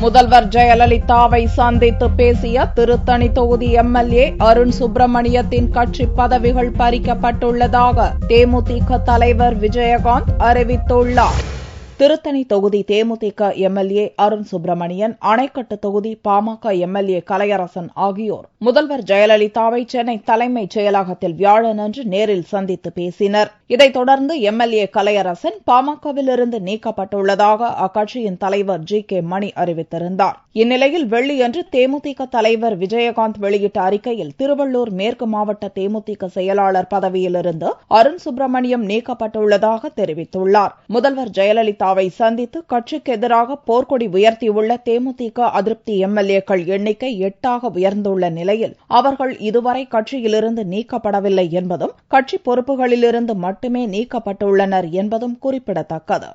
முதல்வர் ஜெயலலிதாவை சந்தித்து பேசிய திருத்தணி தொகுதி எம்எல்ஏ அருண் சுப்பிரமணியத்தின் கட்சி பதவிகள் பறிக்கப்பட்டுள்ளதாக தேமுதிக தலைவர் விஜயகாந்த் அறிவித்துள்ளார். திருத்தணி தொகுதி தேமுதிக எம்எல்ஏ அருண் சுப்பிரமணியன், அணைக்கட்டு தொகுதி பாமக எம்எல்ஏ கலையரசன் ஆகியோர் முதல்வர் ஜெயலலிதாவை சென்னை தலைமைச் செயலகத்தில் வியாழனன்று நேரில் சந்தித்து பேசினர். இதைத் தொடர்ந்து எம்எல்ஏ கலையரசன் பாமகவிலிருந்து நீக்கப்பட்டுள்ளதாக அக்கட்சியின் தலைவர் ஜி.கே. மணி அறிவித்திருந்தார். இந்நிலையில் வெள்ளியன்று தேமுதிக தலைவர் விஜயகாந்த் வெளியிட்ட அறிக்கையில் திருவள்ளூர் மேற்கு மாவட்ட தேமுதிக செயலாளர் பதவியிலிருந்து அருண் சுப்பிரமணியம் நீக்கப்பட்டுள்ளதாக தெரிவித்துள்ளார். முதல்வர் ஜெயலலிதா சந்தித்து கட்சிக்கு எதிராக போர்க்கொடி உயர்த்தியுள்ள தேமுதிக அதிருப்தி எம்எல்ஏக்கள் எண்ணிக்கை 8ஆக உயர்ந்துள்ள நிலையில் அவர்கள் இதுவரை கட்சியிலிருந்து நீக்கப்படவில்லை என்பதும் கட்சி பொறுப்புகளிலிருந்து மட்டுமே நீக்கப்பட்டுள்ளனர் என்பதும் குறிப்பிடத்தக்கது.